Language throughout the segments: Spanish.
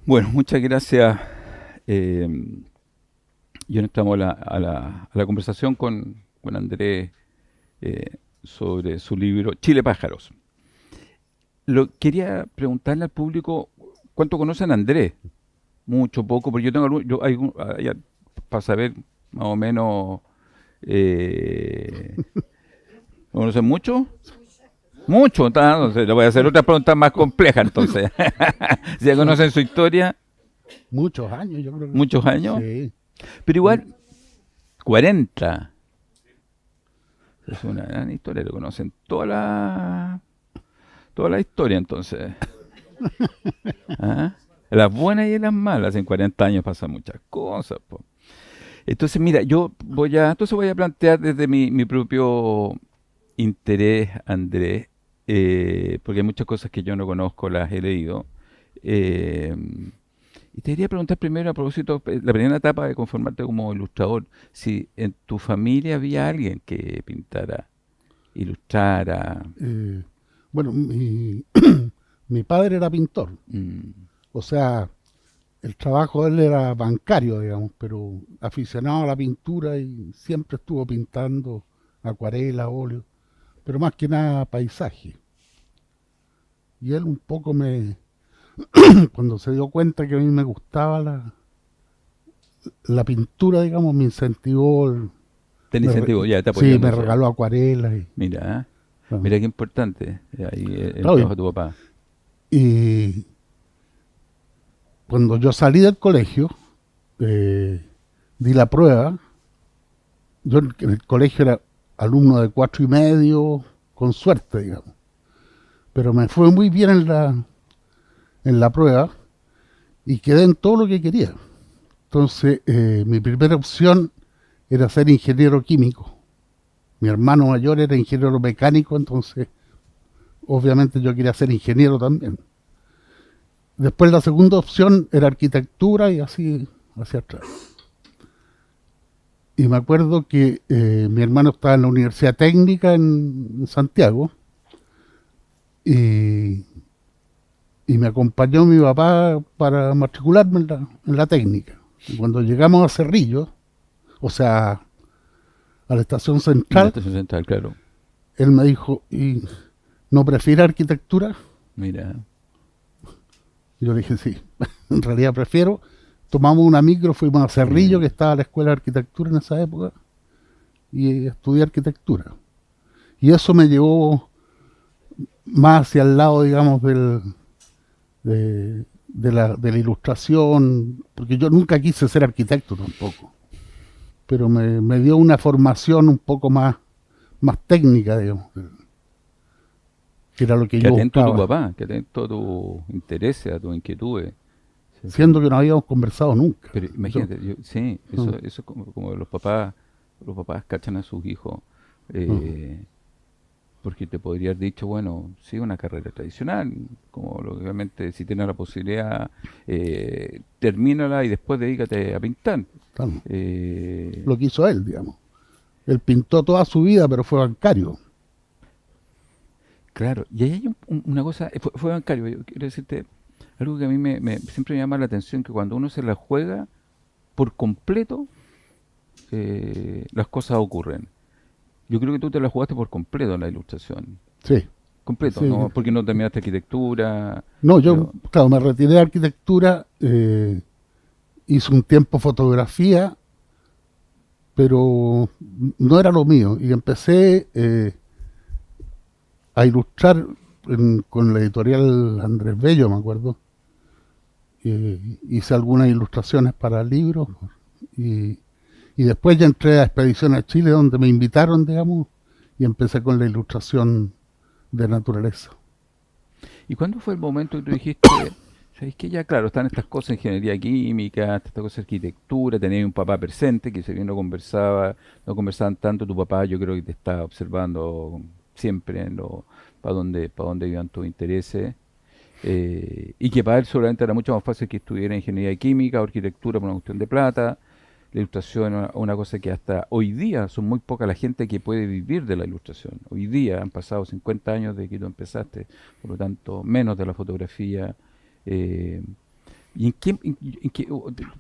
Bueno, muchas gracias. Eh, y ahora entramos a la conversación con Andrés sobre su libro Chile Pájaros. Quería preguntarle al público cuánto conocen a Andrés. Mucho, poco, porque yo tengo para saber más o menos. ¿Lo conocen mucho? Mucho, entonces le voy a hacer otra pregunta más compleja entonces. Si ya Son conocen su historia, muchos años, yo creo que muchos años, sí. pero Son- igual 40. Es una gran historia, lo conocen toda la historia entonces. ¿Ah? Las buenas y las malas, en 40 años pasan muchas cosas, po. Entonces, mira, entonces voy a plantear desde mi propio interés, Andrés, porque hay muchas cosas que yo no conozco, las he leído. eh, y te quería preguntar primero, a propósito, la primera etapa de conformarte como ilustrador, si en tu familia había alguien que pintara, ilustrara. eh, bueno, mi padre era pintor, mm, o sea, el trabajo de él era bancario, digamos, pero aficionado a la pintura y siempre estuvo pintando acuarela, óleo, pero más que nada paisaje. Y él un poco cuando se dio cuenta que a mí me gustaba la pintura, digamos, me incentivó, Ten incentivo, ya te sí, me apoyándose. regaló acuarelas. Mira, Bueno, mira qué importante ahí el claro, trabajo de tu papá. y cuando yo salí del colegio, di la prueba. Yo en el colegio era alumno de 4,5, con suerte, digamos. Pero me fue muy bien en la prueba y quedé en todo lo que quería. Entonces, mi primera opción era ser ingeniero químico. Mi hermano mayor era ingeniero mecánico, entonces obviamente yo quería ser ingeniero también. Después la segunda opción era arquitectura y así hacia atrás. Y me acuerdo que mi hermano estaba en la Universidad Técnica en Santiago y, y me acompañó mi papá para matricularme en la técnica. Y cuando llegamos a Cerrillo, o sea, a la estación En la central, estación central, claro. él me dijo, ¿y no prefiere arquitectura? Mira, Y yo le dije, sí, en realidad prefiero. Tomamos una micro, fuimos a Cerrillo, mira. que estaba la escuela de arquitectura en esa época, y estudié arquitectura. Y eso me llevó más hacia el lado, digamos, de la ilustración, porque yo nunca quise ser arquitecto tampoco, pero me dio una formación un poco más técnica, digamos, que era lo que Qué yo atento tu buscaba, papá, qué atento a tus intereses, a tus inquietudes. Sí, sí. siendo que no habíamos conversado nunca. Pero Yo, imagínate, sí, uh, eso es como los papás cachan a sus hijos, uh, eh, porque te podría haber dicho, bueno, sí, una carrera tradicional, como obviamente si tienes la posibilidad, termínala y después dedícate a pintar. claro, Eh, lo que hizo él, digamos. Él pintó toda su vida, pero fue bancario. claro, y ahí hay una cosa, fue bancario, yo quiero decirte algo que a mí siempre me llama la atención, que cuando uno se la juega por completo, las cosas ocurren. Yo creo que tú te la jugaste por completo en la ilustración. Sí, Completo, sí. ¿no? Porque no terminaste arquitectura, No, yo, pero claro, me retiré de arquitectura, hice un tiempo fotografía, pero no era lo mío. Y empecé a ilustrar con la editorial Andrés Bello, me acuerdo. Hice algunas ilustraciones para libros y, y después ya entré a Expedición a Chile, donde me invitaron, digamos, y empecé con la ilustración de naturaleza. ¿y cuándo fue el momento que tú dijiste, sabes que ya claro, están estas cosas, ingeniería química, estas cosas de arquitectura, tenías un papá presente que si bien no conversaban tanto, tu papá yo creo que te está observando siempre para dónde iban tus intereses, y que para él seguramente era mucho más fácil que estudiara ingeniería química o arquitectura por una cuestión de plata. La ilustración es una cosa que hasta hoy día son muy poca la gente que puede vivir de la ilustración. Hoy día han pasado 50 años de que tú empezaste, por lo tanto, menos de la fotografía. eh, ¿Y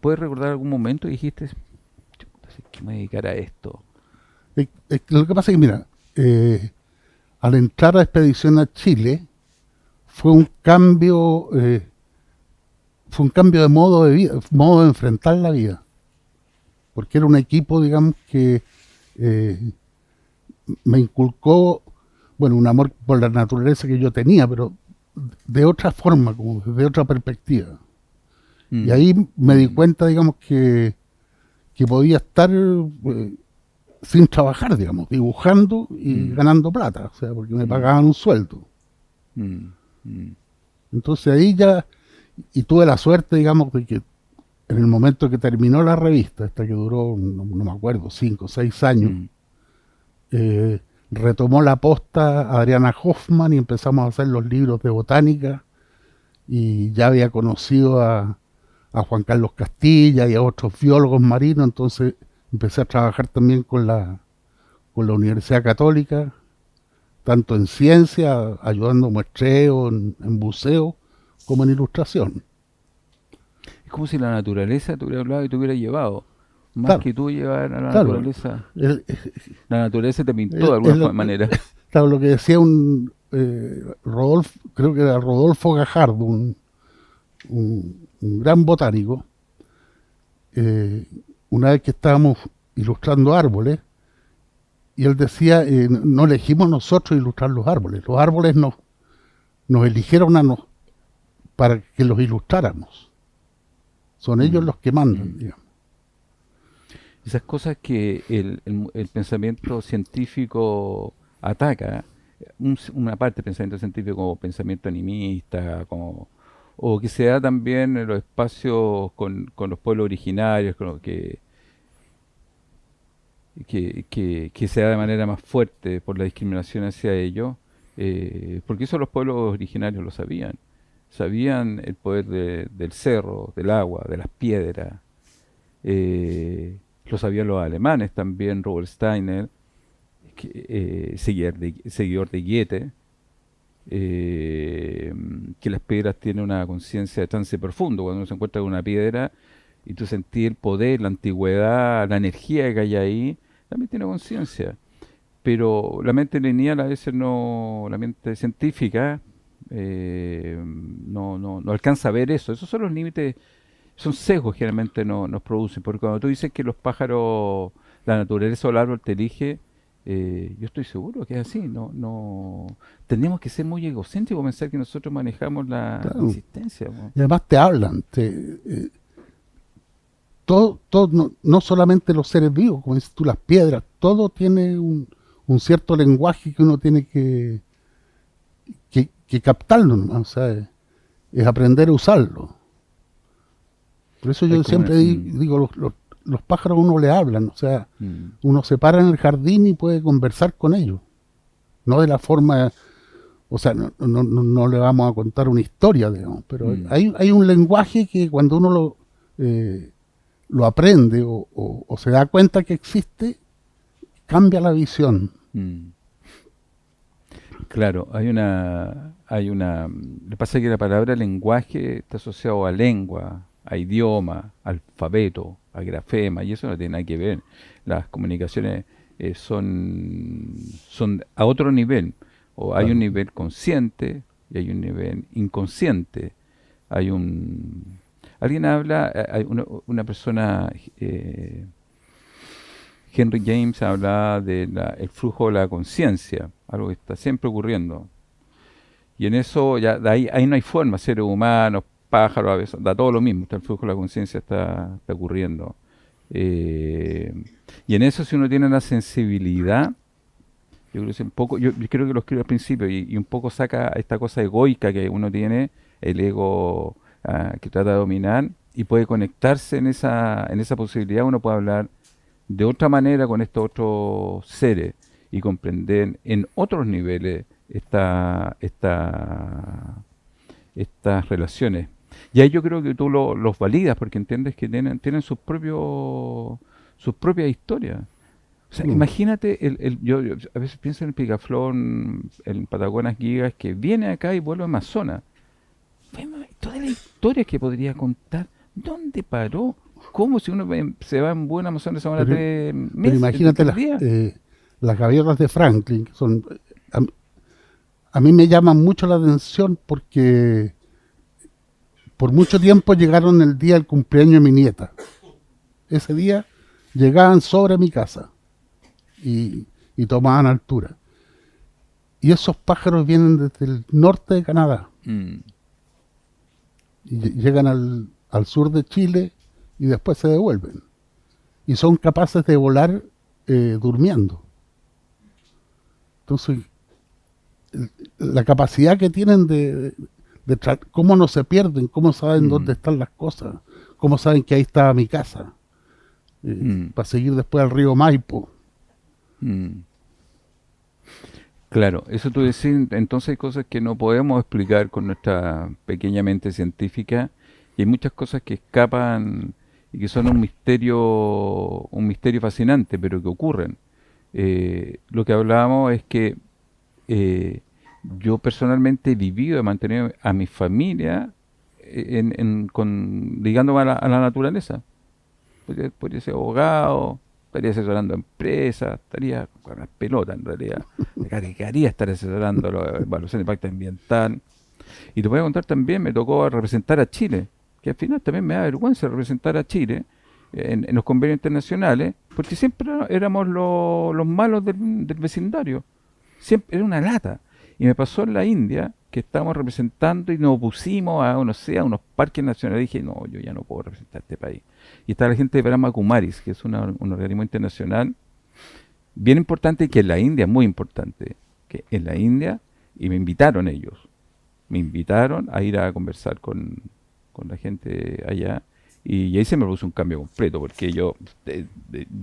puedes recordar algún momento que dijiste, "Chuta, si es que me voy a dedicar a esto"? Lo que pasa es que, mira, al entrar a Expedición a Chile, fue un cambio, fue un cambio de modo de vida, modo de enfrentar la vida, porque era un equipo, digamos, que eh, me inculcó, bueno, un amor por la naturaleza que yo tenía, pero de otra forma, como de otra perspectiva. Y Mm, ahí me di mm, cuenta, digamos, que podía estar sin trabajar, digamos, dibujando y mm, ganando plata, o sea, porque me mm, pagaban un sueldo. mm, mm, Entonces ahí ya, y tuve la suerte, digamos, de que en el momento que terminó la revista, esta que duró, no me acuerdo, 5 o 6 años, mm. retomó la posta Adriana Hoffman y empezamos a hacer los libros de botánica y ya había conocido a Juan Carlos Castilla y a otros biólogos marinos, entonces empecé a trabajar también con la Universidad Católica, tanto en ciencia, ayudando muestreo, en buceo, como en ilustración. Es como si la naturaleza te hubiera hablado y te hubiera llevado. Más Claro, que tú llevar a la claro. naturaleza. El, La naturaleza te pintó de el, alguna el, manera. claro, lo que decía un Rodolfo, creo que era Rodolfo Gajardo, un gran botánico, eh, una vez que estábamos ilustrando árboles, y él decía, no elegimos nosotros ilustrar los árboles nos eligieron para que los ilustráramos, son ellos Mm, los que mandan, mm. digamos. Esas cosas que el pensamiento científico ataca, una parte del pensamiento científico como pensamiento animista, como, o que se da también en los espacios con los pueblos originarios, con lo que se da de manera más fuerte por la discriminación hacia ellos, porque eso los pueblos originarios lo sabían. Sabían el poder del cerro, del agua, de las piedras. Lo sabían los alemanes también, Robert Steiner, seguidor de Goethe, que las piedras tienen una conciencia de trance profundo. Cuando uno se encuentra con una piedra y tú sentís el poder, la antigüedad, la energía que hay ahí, también tiene conciencia. Pero la mente lineal a veces no, la mente científica no alcanza a ver eso. Esos son los límites, son sesgos que generalmente nos producen. Porque cuando tú dices que los pájaros, la naturaleza o el árbol te elige, yo estoy seguro que es así. Tenemos que ser muy egocéntricos, pensar que nosotros manejamos la Claro. existencia, po. Y además te hablan, todo no solamente los seres vivos, como dices tú, las piedras, todo tiene un cierto lenguaje que uno tiene que captarlo, ¿no? O sea, es aprender a usarlo. Por eso Hay yo como siempre digo, los pájaros a uno le hablan, o sea, mm, uno se para en el jardín y puede conversar con ellos, no de la forma, o sea, no le vamos a contar una historia, digamos, pero mm, hay un lenguaje que cuando uno lo aprende o se da cuenta que existe, cambia la visión. mm. Claro, lo que pasa es que la palabra lenguaje está asociado a lengua, a idioma, alfabeto, a grafema, y eso no tiene nada que ver. Las comunicaciones son a otro nivel. O hay un Claro. nivel consciente y hay un nivel inconsciente. Hay un... Alguien habla, hay una persona, Henry James habla del flujo de la conciencia, algo que está siempre ocurriendo. Y en eso, ya ahí no hay forma, seres humanos, pájaros, a veces, da todo lo mismo, está el flujo de la conciencia está ocurriendo. Eh, y en eso, si uno tiene la sensibilidad, yo creo que es un poco, yo creo que lo escribo al principio, y un poco saca esta cosa egoica que uno tiene, el ego que trata de dominar, y puede conectarse en esa posibilidad, uno puede hablar de otra manera con estos otros seres y comprender en otros niveles estas relaciones. Y ahí yo creo que tú los validas porque entiendes que tienen sus propias historias. O sea, Mm. imagínate, yo a veces pienso en el picaflor, en Patagonas Gigas, que viene acá y vuelve a Amazonas. vemos todas las historias que podría contar. ¿Dónde paró? ¿Cómo si uno se va en buena Amazonas se van a Pero, 3 meses, imagínate 3 días? las gaviotas de Franklin, que son, a, a mí me llaman mucho la atención porque por mucho tiempo llegaron el día del cumpleaños de mi nieta. Ese día llegaban sobre mi casa y tomaban altura. Y esos pájaros vienen desde el norte de Canadá Mm, y llegan al sur de Chile y después se devuelven. Y son capaces de volar durmiendo. Entonces, la capacidad que tienen cómo no se pierden, cómo saben mm, dónde están las cosas, cómo saben que ahí estaba mi casa, mm, para seguir después al río Maipo. mm. Claro, eso tú decís, entonces hay cosas que no podemos explicar con nuestra pequeña mente científica y hay muchas cosas que escapan y que son un misterio fascinante, pero que ocurren. Lo que hablábamos es que eh, yo personalmente he vivido, he mantenido a mi familia ligándome a la naturaleza. Podría ser abogado, estaría asesorando empresas, estaría con las pelotas en realidad. Me cargaría estar asesorando la evaluación de impacto ambiental. Y te voy a contar también, me tocó representar a Chile, que al final también me da vergüenza representar a Chile en los convenios internacionales, porque siempre éramos los malos del vecindario. Siempre era una lata. Y me pasó en la India, que estábamos representando y nos opusimos a, no sé, a unos parques nacionales. Dije, no, yo ya no puedo representar este país. Y está la gente de Brahma Kumaris, que es un organismo internacional bien importante, que en la India, muy importante, que en la India, y me invitaron ellos, me invitaron a ir a conversar con la gente allá, y ahí se me puso un cambio completo, porque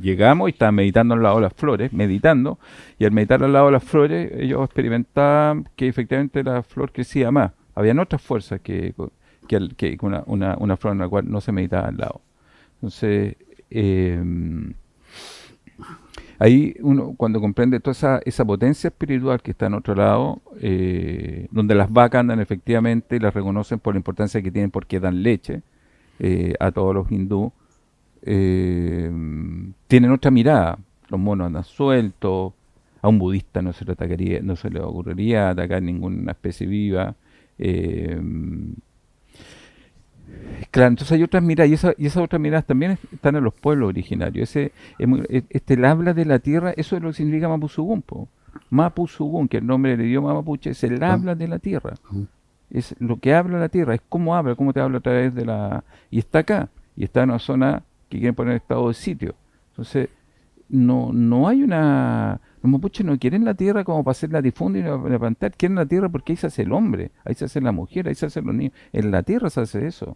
llegamos y estaba meditando al lado de las flores, meditando, y al meditar al lado de las flores, ellos experimentaban que efectivamente la flor crecía más. Habían otras fuerzas que una flor en la cual no se meditaba al lado. Entonces, ahí uno cuando comprende toda esa potencia espiritual que está en otro lado, donde las vacas andan efectivamente y las reconocen por la importancia que tienen porque dan leche a todos los hindúes, tienen otra mirada. Los monos andan sueltos, a un budista no se le ocurriría atacar ninguna especie viva. eh, Claro, entonces hay otras miradas, y esas otras miradas también están en los pueblos originarios. El habla de la tierra, eso es lo que significa Mapuzugún, po. Mapuzugún, que es el nombre del idioma mapuche, es el ¿No? habla de la tierra. Es lo que habla la tierra, es cómo habla, cómo te habla a través de la... Y está acá, y está en una zona que quieren poner en estado de sitio. Entonces, no hay una... Los mapuches no quieren la tierra como para hacer la difunda y la plantar, quieren la tierra porque ahí se hace el hombre, ahí se hace la mujer, ahí se hacen los niños. En la tierra se hace eso.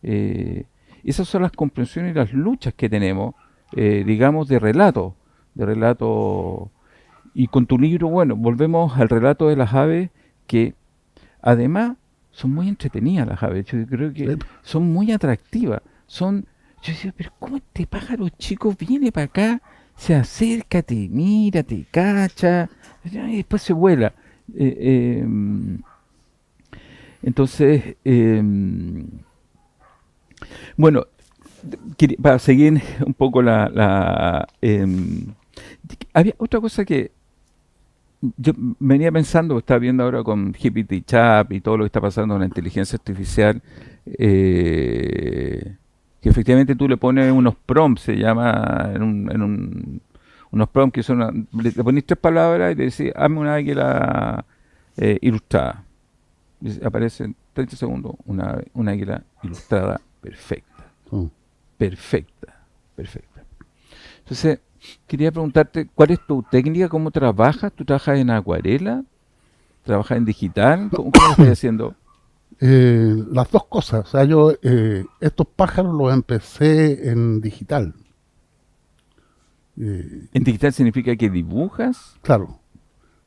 Eh, Esas son las comprensiones y las luchas que tenemos, digamos, de relato. Y con tu libro, bueno, volvemos al relato de las aves, que además son muy entretenidas las aves. Yo creo que Sí. son muy atractivas. Yo decía, pero ¿cómo este pájaro chico viene para acá, se acerca, te mira, te cacha, y después se vuela? Eh, eh, entonces, bueno, para seguir un poco había otra cosa que yo venía pensando, estaba viendo ahora con GPT Chat y todo lo que está pasando con la inteligencia artificial, que efectivamente tú le pones unos prompts, se llama, unos prompts que son, le pones 3 palabras y le decís, hazme una águila ilustrada. Aparece en 30 segundos una águila ilustrada perfecta. Mm. Perfecta, perfecta. Entonces, quería preguntarte, ¿cuál es tu técnica? ¿Cómo trabajas? ¿Tú trabajas en acuarela? ¿Trabajas en digital? ¿Cómo lo estás haciendo? Las dos cosas. O sea, yo estos pájaros los empecé en digital. Eh, ¿En digital significa que dibujas claro,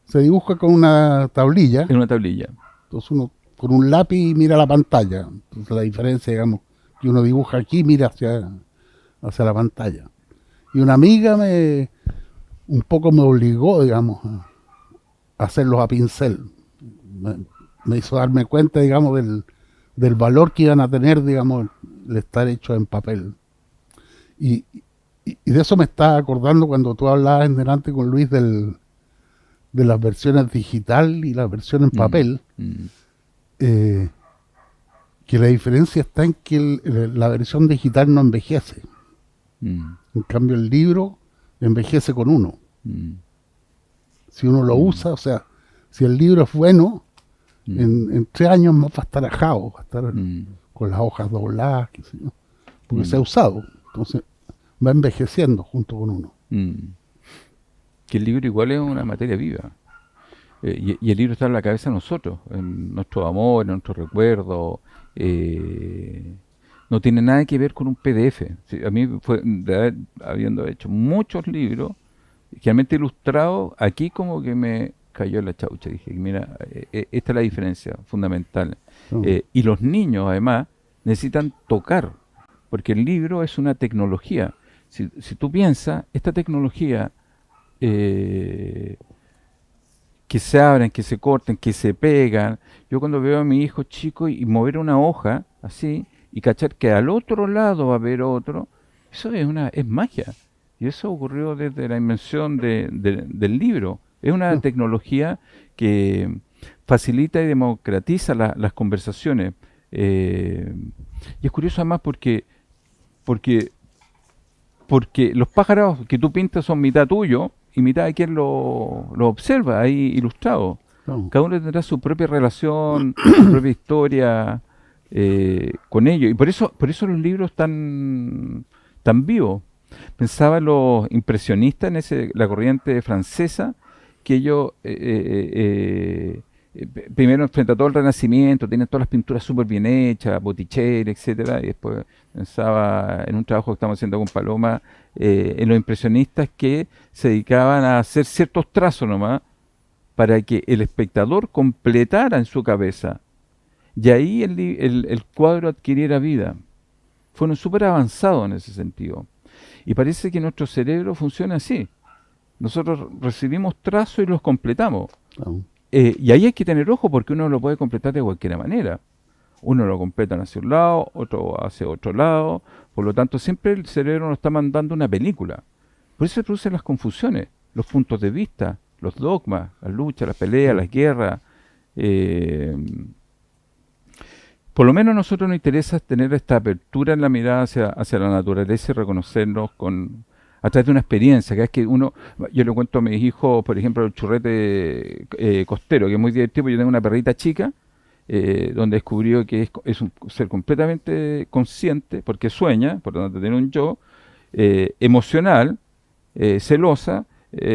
se dibuja con una tablilla. en una tablilla? Entonces uno con un lápiz mira la pantalla. Entonces la diferencia, digamos, que uno dibuja aquí, mira hacia la pantalla. Y una amiga un poco me obligó, digamos, a hacerlos a pincel. Me, me hizo darme cuenta, digamos, del valor que iban a tener, digamos, el estar hecho en papel. Y, y de eso me estaba acordando cuando tú hablabas en delante con Luis de las versiones digital y la versión en Mm, papel, mm, eh, que la diferencia está en que la versión digital no envejece. mm, En cambio el libro envejece con uno. mm, Si uno lo mm, usa, o sea, si el libro es bueno, mm, en 3 años más va a estar ajado, va a estar mm, con las hojas dobladas, qué sé yo, porque se ha mm, usado. Entonces va envejeciendo junto con uno. mm. Que el libro igual es una materia viva. Y el libro está en la cabeza de nosotros, en nuestro amor, en nuestros recuerdos. No tiene nada que ver con un PDF. Sí, a mí fue, habiendo hecho muchos libros, generalmente ilustrados, aquí como que me cayó la chaucha. Dije, mira, esta es la diferencia fundamental. ¿No? Y los niños, además, necesitan tocar, porque el libro es una tecnología. Si tú piensas, esta tecnología eh, que se abren, que se corten, que se pegan. Yo cuando veo a mi hijo chico y mover una hoja así y cachar que al otro lado va a haber otro, eso es magia. Y eso ocurrió desde la invención del libro. Es una ¿No? tecnología que facilita y democratiza las conversaciones. Eh, y es curioso además porque porque los pájaros que tú pintas son mitad tuyo y mitad de quien lo observa ahí ilustrado. ¿No? Cada uno tendrá su propia relación, su propia historia con ellos. Y por eso los libros tan vivos. Pensaba en los impresionistas, en la corriente francesa, que ellos primero frente a todo el Renacimiento, tienen todas las pinturas súper bien hechas, Botticelli, etcétera, y después pensaba en un trabajo que estamos haciendo con Paloma, en los impresionistas que se dedicaban a hacer ciertos trazos nomás para que el espectador completara en su cabeza. Y ahí el cuadro adquiriera vida. Fueron súper avanzados en ese sentido. Y parece que nuestro cerebro funciona así. Nosotros recibimos trazos y los completamos. ¿No? Y ahí hay que tener ojo porque uno lo puede completar de cualquier manera. Uno lo completa hacia un lado, otro hacia otro lado. Por lo tanto, siempre el cerebro nos está mandando una película. Por eso se producen las confusiones, los puntos de vista, los dogmas, las luchas, las peleas, ¿No? las guerras. Eh, por lo menos a nosotros nos interesa tener esta apertura en la mirada hacia la naturaleza y reconocernos a través de una experiencia, que es que uno, yo le cuento a mis hijos, por ejemplo, el churrete costero, que es muy divertido, porque yo tengo una perrita chica, donde descubrió que es un ser completamente consciente, porque sueña, por lo tanto tiene un yo, emocional, celosa,